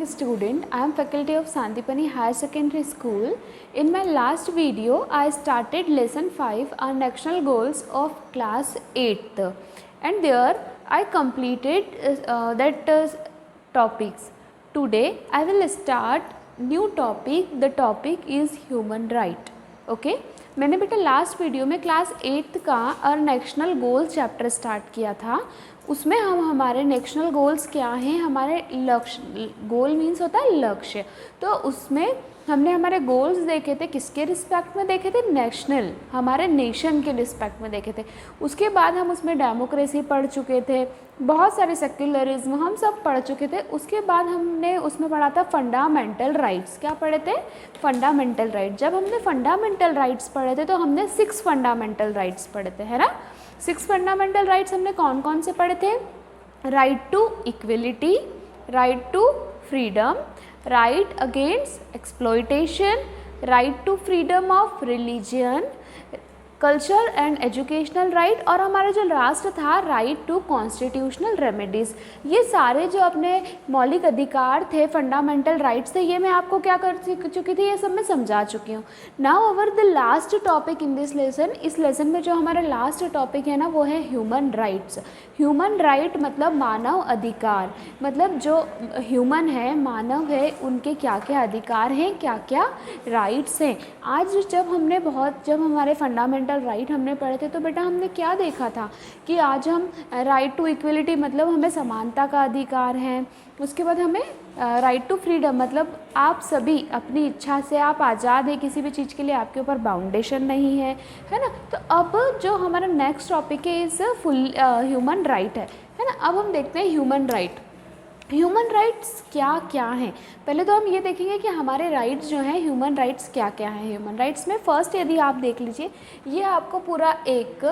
evening student. I am faculty of Sandipani Higher Secondary School. In my last video, I started lesson 5 on national goals of class 8th and there I completed topics. Today I will start new topic. The topic is human right. Okay? मैंने बेटा last video में class 8th का और national goals chapter start किया था. उसमें हम हमारे नेशनल गोल्स क्या हैं, हमारे लक्ष्य, गोल मीन्स होता है लक्ष्य, तो उसमें हमने हमारे गोल्स देखे थे. किसके रिस्पेक्ट में देखे थे? नेशनल, हमारे नेशन के रिस्पेक्ट में देखे थे. उसके बाद हम उसमें डेमोक्रेसी पढ़ चुके थे, बहुत सारे सेक्युलरिज्म हम सब पढ़ चुके थे. उसके बाद हमने उसमें पढ़ा था फंडामेंटल राइट्स. क्या पढ़े थे? Fundamental right. जब हमने फंडामेंटल राइट्स पढ़े थे तो हमने 6 फंडामेंटल राइट्स पढ़े थे, है ना. 6 फंडामेंटल राइट्स हमने कौन कौन से पढ़े थे? Right to equality, right to freedom, right against exploitation, right to freedom of religion, culture and educational right, और हमारा जो लास्ट था राइट टू कॉन्स्टिट्यूशनल रेमेडीज़. ये सारे जो अपने मौलिक अधिकार थे, फंडामेंटल राइट्स थे, ये मैं आपको क्या कर चुकी थी, ये सब मैं समझा चुकी हूँ. Now our the last topic in this lesson. इस लेसन में जो हमारा लास्ट टॉपिक है ना, वो है ह्यूमन राइट्स. ह्यूमन राइट मतलब मानव अधिकार, मतलब जो ह्यूमन है, मानव है, उनके क्या क्या अधिकार हैं, क्या क्या राइट्स हैं. आज जब हमारे फंडामेंटल राइट हमने पढ़े थे तो बेटा हमने क्या देखा था कि आज हम राइट टू इक्वलिटी मतलब हमें समानता का अधिकार है. उसके बाद हमें राइट टू फ्रीडम मतलब आप सभी अपनी इच्छा से आप आज़ाद है, किसी भी चीज़ के लिए आपके ऊपर बाउंडेशन नहीं है, है ना. तो अब जो हमारा नेक्स्ट टॉपिक है इस फुल ह्यूमन राइट है ना. अब हम देखते हैं ह्यूमन राइट. ह्यूमन राइट्स क्या क्या हैं. पहले तो हम ये देखेंगे कि हमारे राइट्स जो हैं, ह्यूमन राइट्स क्या क्या हैं. ह्यूमन राइट्स में फर्स्ट यदि आप देख लीजिए, ये आपको पूरा एक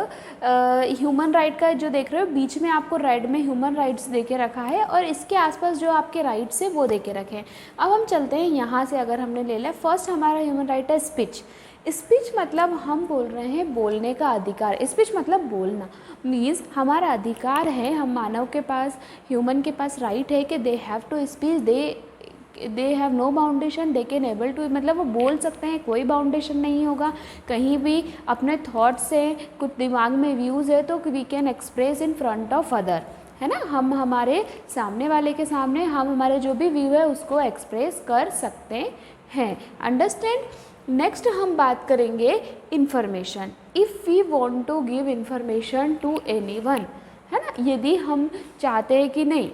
ह्यूमन राइट का जो देख रहे हो, बीच में आपको रेड में ह्यूमन राइट्स दे के रखा है और इसके आसपास जो आपके राइट्स है वो दे के रखे हैं. अब हम चलते हैं यहाँ से. अगर हमने ले लिया फर्स्ट हमारा ह्यूमन राइट है स्पीच. स्पीच मतलब हम बोल रहे हैं बोलने का अधिकार. स्पीच मतलब बोलना, मीन्स हमारा अधिकार है, हम मानव के पास, ह्यूमन के पास राइट है कि they have to speech, they have no boundation, they can able to, मतलब वो बोल सकते हैं, कोई बाउंडेशन नहीं होगा. कहीं भी अपने थॉट्स से, कुछ दिमाग में व्यूज़ है तो we can express in front of other, है ना. हम हमारे सामने वाले के सामने हम हमारे जो भी व्यू है उसको एक्सप्रेस कर सकते हैं. अंडरस्टैंड. नेक्स्ट हम बात करेंगे information. If we want to give information to anyone, है ना, यदि हम चाहते हैं कि नहीं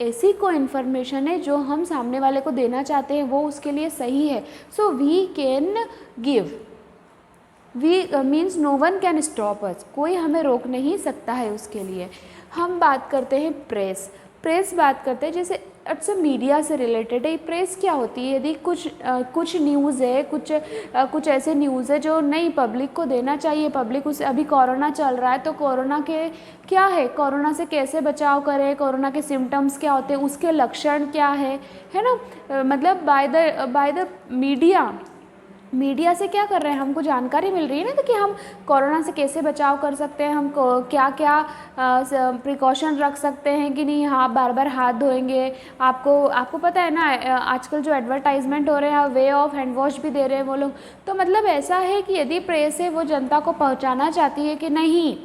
ऐसी कोई इन्फॉर्मेशन है जो हम सामने वाले को देना चाहते हैं वो उसके लिए सही है, so we can give. We means no one can stop us, कोई हमें रोक नहीं सकता है उसके लिए. हम बात करते हैं प्रेस. प्रेस बात करते हैं जैसे अच्छा मीडिया से रिलेटेड है. प्रेस क्या होती है? यदि कुछ न्यूज़ है, कुछ ऐसे न्यूज़ है जो नहीं पब्लिक को देना चाहिए, पब्लिक उसे, अभी कोरोना चल रहा है तो कोरोना के क्या है, कोरोना से कैसे बचाव करें, कोरोना के सिम्टम्स क्या होते हैं, उसके लक्षण क्या है ना. मतलब बाय द मीडिया से क्या कर रहे हैं, हमको जानकारी मिल रही है ना, तो कि हम कोरोना से कैसे बचाव कर सकते हैं, हम क्या क्या प्रिकॉशन रख सकते हैं कि नहीं, हाँ बार बार हाथ धोएंगे. आपको पता है ना, आजकल जो एडवर्टाइजमेंट हो रहे हैं वे ऑफ हैंड वॉश भी दे रहे हैं वो लोग. तो मतलब ऐसा है कि यदि प्रेस है वो जनता को पहुँचाना चाहती है कि नहीं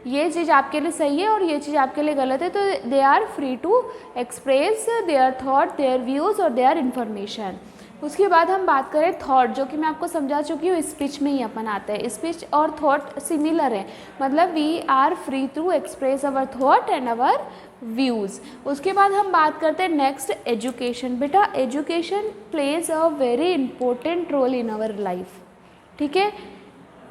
ये चीज़ आपके लिए सही है और ये चीज़ आपके लिए गलत है, तो they are free to express their thought, their views और देयर इन्फॉर्मेशन. उसके बाद हम बात करें थॉट, जो कि मैं आपको समझा चुकी हूँ, स्पीच में ही अपन आते हैं. स्पीच और थॉट सिमिलर है, मतलब we are free to express our thought and our views. उसके बाद हम बात करते हैं नेक्स्ट एजुकेशन. बेटा education plays a very important role in our life. ठीक है,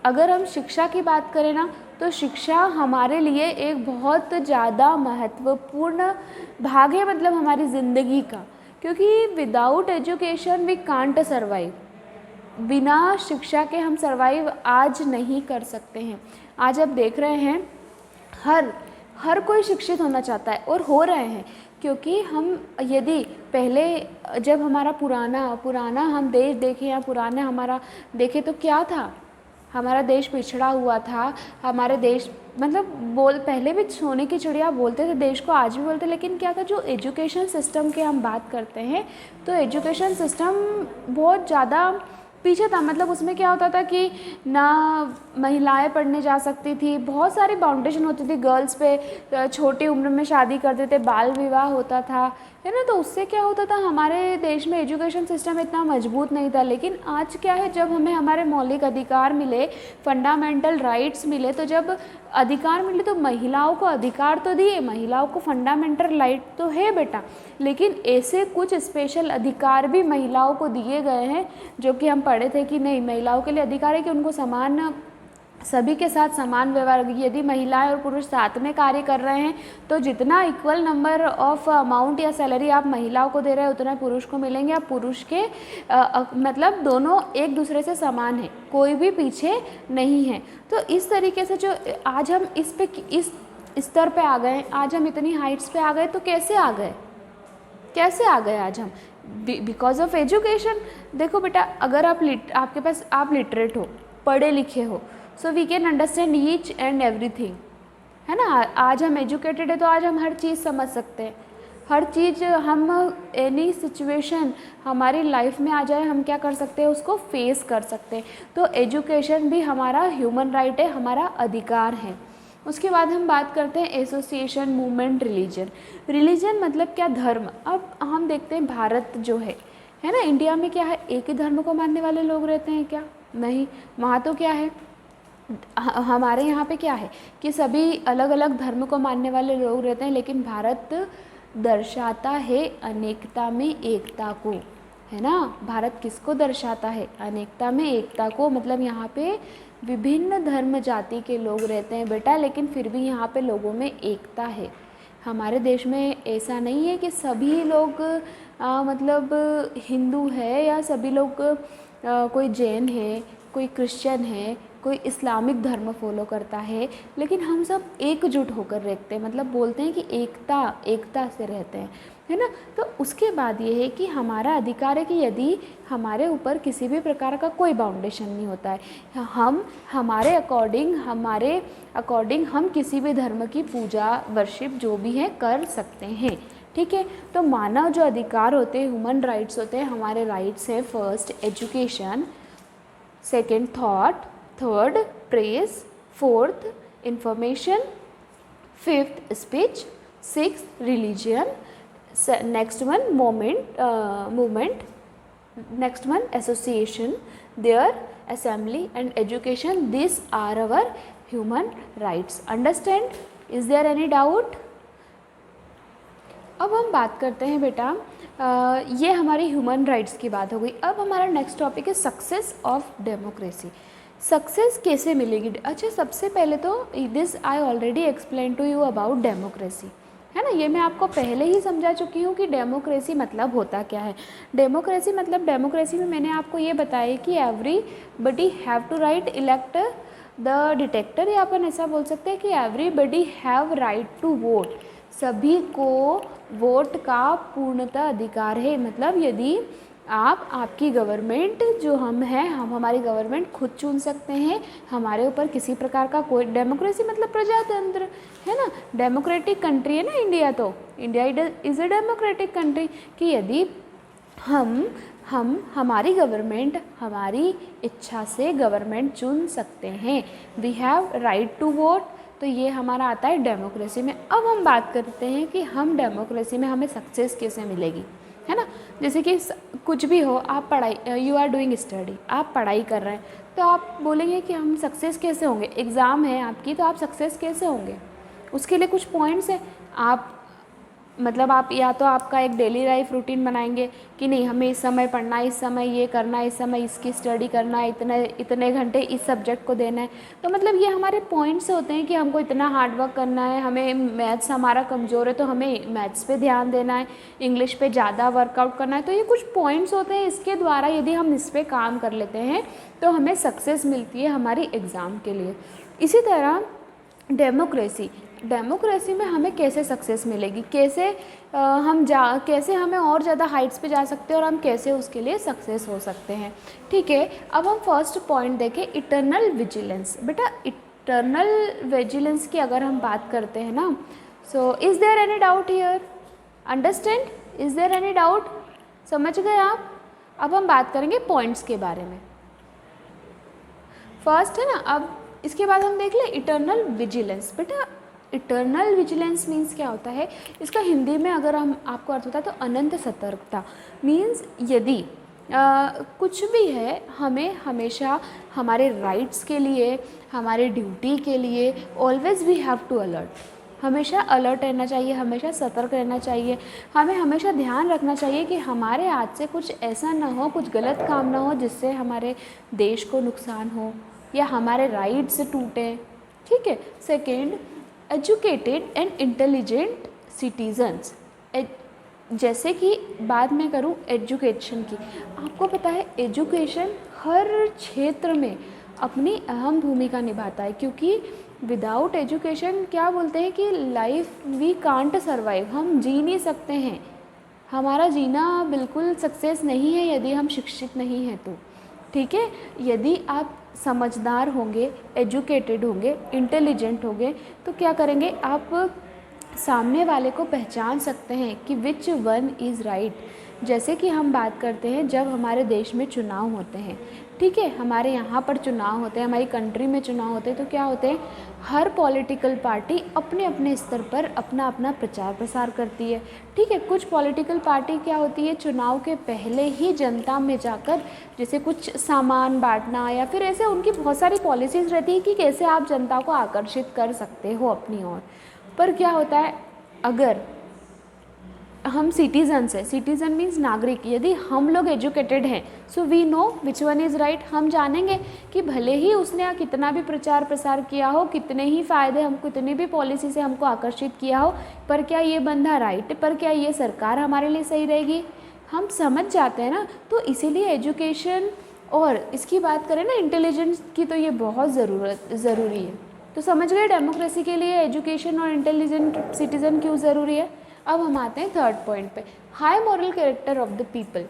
अगर हम शिक्षा की बात करें ना तो शिक्षा हमारे लिए एक बहुत ज़्यादा महत्वपूर्ण भाग है, मतलब हमारी ज़िंदगी का, क्योंकि without education we can't survive. बिना शिक्षा के हम सर्वाइव आज नहीं कर सकते हैं. आज आप देख रहे हैं हर कोई शिक्षित होना चाहता है और हो रहे हैं, क्योंकि हम यदि पहले जब हमारा पुराना हम देश देखें या पुराना हमारा देखें तो क्या था, हमारा देश पिछड़ा हुआ था, हमारे देश मतलब पहले भी सोने की चिड़िया बोलते थे देश को, आज भी बोलते, लेकिन क्या था, जो एजुकेशन सिस्टम की हम बात करते हैं तो एजुकेशन सिस्टम बहुत ज़्यादा पीछे था। मतलब उसमें क्या होता था कि ना महिलाएं पढ़ने जा सकती थी, बहुत सारी बाउंडेशन होती थी गर्ल्स पे, छोटी उम्र में शादी करते थे, बाल विवाह होता था, है ना। तो उससे क्या होता था, हमारे देश में एजुकेशन सिस्टम इतना मजबूत नहीं था। लेकिन आज क्या है, जब हमें हमारे मौलिक अधिकार मिले, फंडामेंटल राइट्स मिले, तो जब अधिकार मिले तो महिलाओं को अधिकार तो दिए, महिलाओं को फंडामेंटल राइट तो है बेटा, लेकिन ऐसे कुछ स्पेशल अधिकार भी महिलाओं को दिए गए हैं जो कि हम पढ़े थे कि नहीं, महिलाओं के लिए अधिकार है कि उनको समान, सभी के साथ समान व्यवहार। यदि महिलाएं और पुरुष साथ में कार्य कर रहे हैं तो जितना इक्वल नंबर ऑफ अमाउंट या सैलरी आप महिलाओं को दे रहे हैं उतना पुरुष को मिलेंगे। आप पुरुष के मतलब दोनों एक दूसरे से समान हैं, कोई भी पीछे नहीं है। तो इस तरीके से जो आज हम इस स्तर पे आ गए, आज हम इतनी हाइट्स पे आ गए, तो कैसे आ गए, कैसे आ गए आज हम? Because of education. देखो बेटा, अगर आपके पास आप लिटरेट हो, पढ़े लिखे हो, so we can understand each and everything, है ना। आज हम एजुकेटेड है तो आज हम हर चीज़ समझ सकते हैं, हर चीज़ हम, एनी सिचुएशन हमारी लाइफ में आ जाए हम क्या कर सकते हैं, उसको फेस कर सकते हैं। तो एजुकेशन भी हमारा ह्यूमन राइट है, हमारा अधिकार है। उसके बाद हम बात करते हैं एसोसिएशन, मूवमेंट, रिलीजन। रिलीजन मतलब क्या, धर्म। अब हम देखते हैं भारत जो है ना, इंडिया में क्या है, एक ही धर्म को मानने वाले लोग रहते हैं क्या? नहीं, वहाँ तो क्या है, हमारे यहाँ पे क्या है कि सभी अलग अलग धर्म को मानने वाले लोग रहते हैं। लेकिन भारत दर्शाता है अनेकता में एकता को, है ना। भारत किसको दर्शाता है? अनेकता में एकता को। मतलब यहाँ पे विभिन्न धर्म जाति के लोग रहते हैं बेटा, लेकिन फिर भी यहाँ पे लोगों में एकता है। हमारे देश में ऐसा नहीं है कि सभी लोग मतलब हिंदू है, या सभी लोग कोई जैन है, कोई क्रिश्चियन है, कोई इस्लामिक धर्म फॉलो करता है, लेकिन हम सब एकजुट होकर रहते हैं। मतलब बोलते हैं कि एकता से रहते हैं, है ना। तो उसके बाद ये है कि हमारा अधिकार है कि यदि हमारे ऊपर किसी भी प्रकार का कोई बाउंडेशन नहीं होता है, हम हमारे अकॉर्डिंग हम किसी भी धर्म की पूजा, वर्शिप जो भी है कर सकते हैं, ठीक है। तो मानव जो अधिकार होते हैं, ह्यूमन राइट्स होते हैं, हमारे राइट्स हैं, first education, second thought, third press, fourth information, fifth speech, sixth religion, next one movement, next one association, their assembly and education. These are our human rights. Understand? Is there any doubt? अब हम बात करते हैं बेटा, ये हमारी human rights की बात हो गई। अब हमारा नेक्स्ट टॉपिक है सक्सेस ऑफ डेमोक्रेसी। सक्सेस कैसे मिलेगी? अच्छा, सबसे पहले तो this I already explain to you about democracy, है ना। ये मैं आपको पहले ही समझा चुकी हूँ कि डेमोक्रेसी मतलब होता क्या है। डेमोक्रेसी मतलब, डेमोक्रेसी में मैंने आपको ये बताया कि everybody have to right elect the detector, या अपन ऐसा बोल सकते हैं कि everybody have right to vote. सभी को वोट का पूर्णतः अधिकार है। मतलब यदि आपकी गवर्नमेंट जो हम हमारी गवर्नमेंट खुद चुन सकते हैं, हमारे ऊपर किसी प्रकार का कोई, डेमोक्रेसी मतलब प्रजातंत्र, है ना। डेमोक्रेटिक कंट्री है ना इंडिया, तो India is a democratic country, कि यदि हम हमारी गवर्नमेंट हमारी इच्छा से गवर्नमेंट चुन सकते हैं, we have right to vote. तो ये हमारा आता है डेमोक्रेसी में। अब हम बात करते हैं कि हम डेमोक्रेसी में हमें सक्सेस कैसे मिलेगी, है ना। जैसे कि कुछ भी हो, आप पढ़ाई, यू आर डूइंग स्टडी, आप पढ़ाई कर रहे हैं, तो आप बोलेंगे कि हम सक्सेस कैसे होंगे। एग्ज़ाम है आपकी, तो आप सक्सेस कैसे होंगे? उसके लिए कुछ पॉइंट्स हैं। आप मतलब आप या तो आपका एक डेली लाइफ रूटीन बनाएंगे कि नहीं, हमें इस समय पढ़ना है, इस समय ये करना है, इस समय इसकी स्टडी करना है, इतने घंटे इस सब्जेक्ट को देना है। तो मतलब ये हमारे पॉइंट्स होते हैं कि हमको इतना हार्ड वर्क करना है, हमें मैथ्स हमारा कमज़ोर है तो हमें मैथ्स पे ध्यान देना है, इंग्लिश पे ज़्यादा वर्कआउट करना है। तो ये कुछ पॉइंट्स होते हैं, इसके द्वारा यदि हम इस पर काम कर लेते हैं तो हमें सक्सेस मिलती है हमारी एग्ज़ाम के लिए। इसी तरह डेमोक्रेसी में हमें कैसे सक्सेस मिलेगी, कैसे हमें और ज़्यादा हाइट्स पे जा सकते हैं, और हम कैसे उसके लिए सक्सेस हो सकते हैं। ठीक है, अब हम फर्स्ट पॉइंट देखें, इटर्नल विजिलेंस। बेटा इटर्नल विजिलेंस की अगर हम बात करते हैं ना, so is there any doubt here? Understand? Is there any doubt? समझ गए आप? अब हम बात करेंगे पॉइंट्स के बारे में। फर्स्ट है ना, अब इसके बाद हम देख लें इटर्नल विजिलेंस। बेटा इटर्नल विजिलेंस मीन्स क्या होता है, इसका हिंदी में अगर हम आपको अर्थ होता है तो अनंत सतर्कता। मीन्स यदि कुछ भी है, हमें हमेशा हमारे राइट्स के लिए, हमारे ड्यूटी के लिए always we have to alert, हमेशा अलर्ट रहना चाहिए, हमेशा सतर्क रहना चाहिए। हमें हमेशा ध्यान रखना चाहिए कि हमारे हाथ से कुछ ऐसा ना हो, कुछ गलत काम ना हो जिससे हमारे देश को नुकसान हो या हमारे राइट्स टूटे। ठीक है। Second, educated and intelligent citizens. जैसे कि बात मैं करूं एजुकेशन की, आपको पता है एजुकेशन हर क्षेत्र में अपनी अहम भूमिका निभाता है, क्योंकि विदाउट एजुकेशन क्या बोलते हैं कि लाइफ वी कांट सर्वाइव, हम जी नहीं सकते हैं, हमारा जीना बिल्कुल सक्सेस नहीं है यदि हम शिक्षित नहीं हैं तो। ठीक है। यदि आप समझदार होंगे, एजुकेटेड होंगे, इंटेलिजेंट होंगे तो क्या करेंगे, आप सामने वाले को पहचान सकते हैं कि विच वन इज़ राइट। जैसे कि हम बात करते हैं जब हमारे देश में चुनाव होते हैं, ठीक है, हमारे यहाँ पर चुनाव होते हैं, हमारी कंट्री में चुनाव होते हैं, तो क्या होते हैं, हर पॉलिटिकल पार्टी अपने अपने स्तर पर अपना अपना प्रचार प्रसार करती है। ठीक है। कुछ पॉलिटिकल पार्टी क्या होती है, चुनाव के पहले ही जनता में जाकर जैसे कुछ सामान बांटना या फिर ऐसे उनकी बहुत सारी पॉलिसीज़ रहती है कि कैसे आप जनता को आकर्षित कर सकते हो अपनी ओर। पर क्या होता है, अगर हम सिटीजन्स हैं, सिटीज़न मीन्स नागरिक, यदि हम लोग एजुकेटेड हैं, so we know which one is right, हम जानेंगे कि भले ही उसने कितना भी प्रचार प्रसार किया हो, कितने ही फ़ायदे हमको, कितनी भी पॉलिसी से हमको आकर्षित किया हो, पर क्या ये बंदा राइट है, पर क्या ये सरकार हमारे लिए सही रहेगी, हम समझ जाते हैं ना। तो इसीलिए एजुकेशन और इसकी बात करें ना इंटेलिजेंस की, तो ये बहुत ज़रूरी है। तो समझ गए डेमोक्रेसी के लिए एजुकेशन और इंटेलिजेंट सिटीज़न क्यों ज़रूरी है। अब हम आते हैं थर्ड पॉइंट पे, high moral character of the people.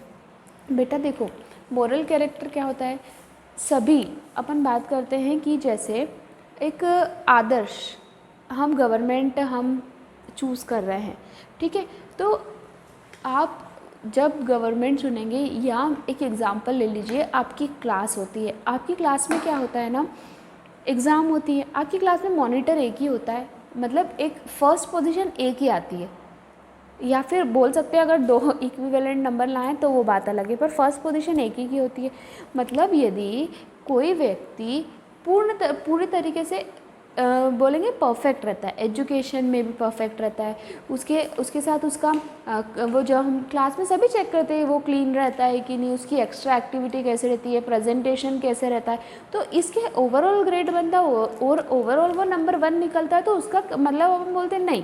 बेटा देखो, मॉरल कैरेक्टर क्या होता है, सभी अपन बात करते हैं कि जैसे एक आदर्श हम गवर्नमेंट हम चूज़ कर रहे हैं, ठीक है, तो आप जब गवर्नमेंट चुनेंगे, या एक एग्ज़ाम्पल ले लीजिए, आपकी क्लास होती है, आपकी क्लास में क्या होता है ना, एग्ज़ाम होती है, आपकी क्लास में मॉनिटर एक ही होता है, मतलब एक फर्स्ट पोजीशन एक ही आती है, या फिर बोल सकते हैं अगर दो इक्विवेलेंट नंबर लाएं तो वो बात अलग है, पर फर्स्ट पोजीशन एक ही की होती है। मतलब यदि कोई व्यक्ति पूरी तरीके से बोलेंगे परफेक्ट रहता है, एजुकेशन में भी परफेक्ट रहता है, उसके साथ उसका वो जो हम क्लास में सभी चेक करते हैं वो क्लीन रहता है कि नहीं, उसकी एक्स्ट्रा एक्टिविटी कैसे रहती है, प्रेजेंटेशन कैसे रहता है, तो इसके ओवरऑल ग्रेड बनता है और ओवरऑल वो नंबर 1 निकलता है, तो उसका मतलब हम बोलते हैं नहीं,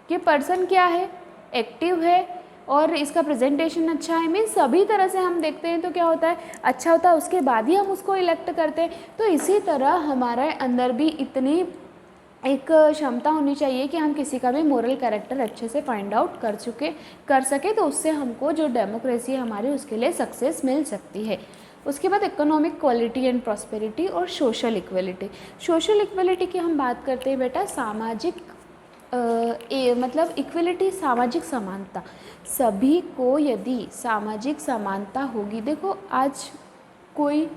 ये पर्सन क्या है, एक्टिव है और इसका प्रेजेंटेशन अच्छा है। मीन्स सभी तरह से हम देखते हैं तो क्या होता है, अच्छा होता है, उसके बाद ही हम उसको इलेक्ट करते हैं। तो इसी तरह हमारे अंदर भी इतनी एक क्षमता होनी चाहिए कि हम किसी का भी मोरल कैरेक्टर अच्छे से फाइंड आउट कर सके, तो उससे हमको जो डेमोक्रेसी है हमारी उसके लिए सक्सेस मिल सकती है। उसके बाद इकोनॉमिक क्वालिटी एंड प्रॉस्पेरिटी और सोशल इक्वलिटी। सोशल इक्वलिटी की हम बात करते हैं बेटा, सामाजिक मतलब इक्वलिटी, सामाजिक समानता। सभी को यदि सामाजिक समानता होगी, देखो आज कोई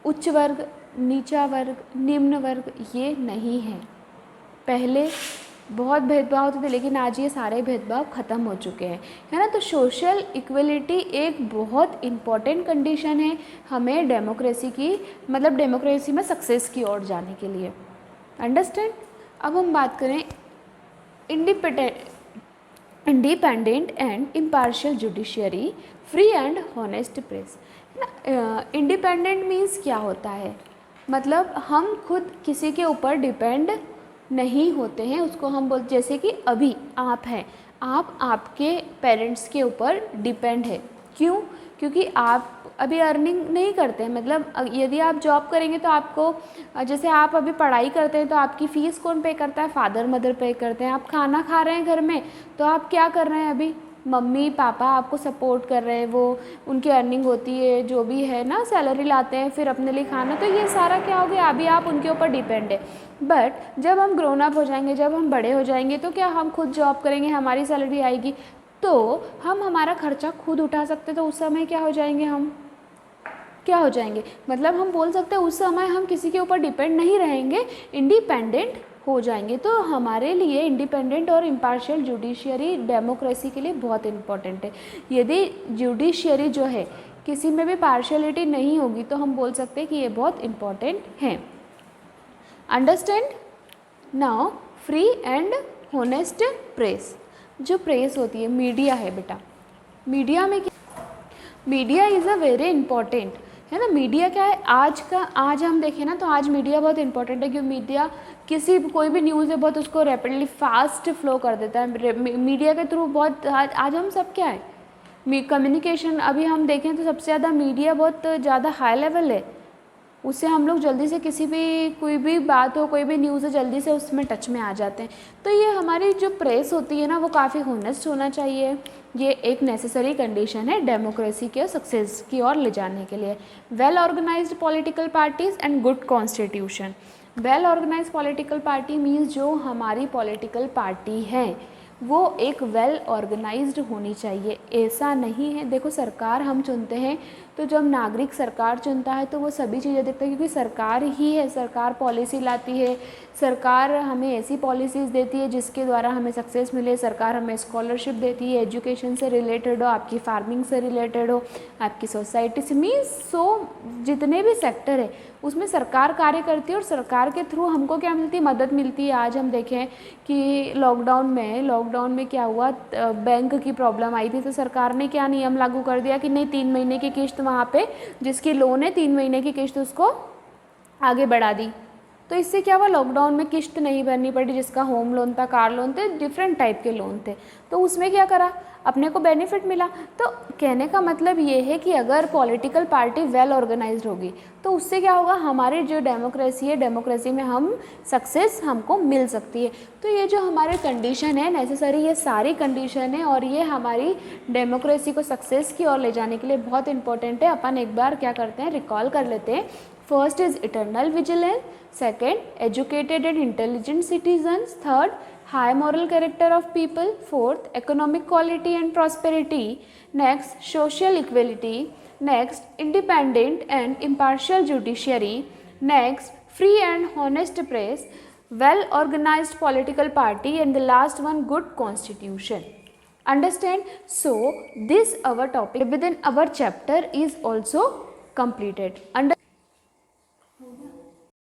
उच्च वर्ग, नीचा वर्ग, निम्न वर्ग ये नहीं है। पहले बहुत भेदभाव होते थे, लेकिन आज ये सारे भेदभाव ख़त्म हो चुके हैं, है ना। तो सोशल इक्वलिटी एक बहुत इम्पॉर्टेंट कंडीशन है हमें डेमोक्रेसी की, मतलब डेमोक्रेसी में सक्सेस की ओर जाने के लिए। अंडरस्टैंड। अब हम बात करें independent and impartial judiciary, free and honest press. Independent means क्या होता है, मतलब हम खुद किसी के ऊपर डिपेंड नहीं होते हैं, उसको हम बोल, जैसे कि अभी आप हैं, आप आपके पेरेंट्स के ऊपर डिपेंड है। क्यों? क्योंकि आप अभी अर्निंग नहीं करते हैं, मतलब यदि आप जॉब करेंगे तो आपको, जैसे आप अभी पढ़ाई करते हैं तो आपकी फ़ीस कौन पे करता है, फादर मदर पे करते हैं। आप खाना खा रहे हैं घर में तो आप क्या कर रहे हैं, अभी मम्मी पापा आपको सपोर्ट कर रहे हैं, वो उनकी अर्निंग होती है, जो भी है ना, सैलरी लाते हैं, फिर अपने लिए खाना, तो ये सारा क्या हो गया, अभी आप उनके ऊपर डिपेंड है। बट जब हम ग्रोन अप हो जाएंगे, जब हम बड़े हो जाएंगे, तो क्या हम खुद जॉब करेंगे, हमारी सैलरी आएगी, तो हम हमारा खर्चा खुद उठा सकते, तो उस समय क्या हो जाएंगे, हम क्या हो जाएंगे, मतलब हम बोल सकते हैं उस समय हम किसी के ऊपर डिपेंड नहीं रहेंगे, इंडिपेंडेंट हो जाएंगे। तो हमारे लिए इंडिपेंडेंट और इम्पार्शियल जुडिशियरी डेमोक्रेसी के लिए बहुत इम्पॉर्टेंट है। यदि जुडिशियरी जो है किसी में भी पार्शियलिटी नहीं होगी, तो हम बोल सकते हैं कि ये बहुत इम्पॉर्टेंट है। Understand now, free and honest press. जो प्रेस होती है, मीडिया है बेटा, मीडिया में media is a very important, है ना। मीडिया क्या है, आज हम देखें ना, तो आज मीडिया बहुत इंपॉर्टेंट है, क्योंकि मीडिया कोई भी न्यूज़ है बहुत उसको रैपिडली फास्ट फ्लो कर देता है। मीडिया के थ्रू बहुत आज हम सब क्या है, कम्युनिकेशन, अभी हम देखें तो सबसे ज़्यादा मीडिया बहुत ज़्यादा हाई लेवल है, उससे हम लोग जल्दी से कोई भी बात हो, कोई भी न्यूज़ है, जल्दी से उसमें टच में आ जाते हैं। तो ये हमारी जो प्रेस होती है ना, वो काफ़ी होनेस्ट होना चाहिए। ये एक नेसेसरी कंडीशन है डेमोक्रेसी के सक्सेस की ओर ले जाने के लिए। Well organized political parties and good constitution. Well organized political party means जो हमारी पॉलिटिकल पार्टी है वो एक वेल ऑर्गेनाइज्ड होनी चाहिए। ऐसा नहीं है, देखो सरकार हम चुनते हैं, तो जब नागरिक सरकार चुनता है तो वो सभी चीज़ें देखता है, क्योंकि सरकार ही है, सरकार पॉलिसी लाती है, सरकार हमें ऐसी पॉलिसीज़ देती है जिसके द्वारा हमें सक्सेस मिले, सरकार हमें स्कॉलरशिप देती है, एजुकेशन से रिलेटेड हो, आपकी फार्मिंग से रिलेटेड हो, आपकी सोसाइटी से, मीन्स जितने भी सेक्टर है उसमें सरकार कार्य करती है, और सरकार के थ्रू हमको क्या मिलती है, मदद मिलती है। आज हम देखें कि लॉकडाउन में क्या हुआ, बैंक की प्रॉब्लम आई थी, तो सरकार ने क्या नियम लागू कर दिया कि नहीं, 3 महीने की किस्त वहाँ पे जिसकी लोन है 3 महीने की किस्त उसको आगे बढ़ा दी। तो इससे क्या हुआ, लॉकडाउन में किस्त नहीं भरनी पड़ी, जिसका होम लोन था, कार लोन थे, डिफरेंट टाइप के लोन थे, तो उसमें क्या करा, अपने को बेनिफिट मिला। तो कहने का मतलब ये है कि अगर पॉलिटिकल पार्टी वेल ऑर्गेनाइज्ड होगी तो उससे क्या होगा, हमारी जो डेमोक्रेसी है, डेमोक्रेसी में हम सक्सेस हमको मिल सकती है। तो ये जो हमारे कंडीशन है नेसेसरी, ये सारी कंडीशन है और ये हमारी डेमोक्रेसी को सक्सेस की ओर ले जाने के लिए बहुत इंपॉर्टेंट है। अपन एक बार क्या करते हैं, रिकॉल कर लेते हैं। First is eternal vigilance, second educated and intelligent citizens, third high moral character of people, fourth economic quality and prosperity, next social equality, next independent and impartial judiciary, next free and honest press, well organized political party, and the last one good constitution. Understand? So this our topic within our chapter is also completed.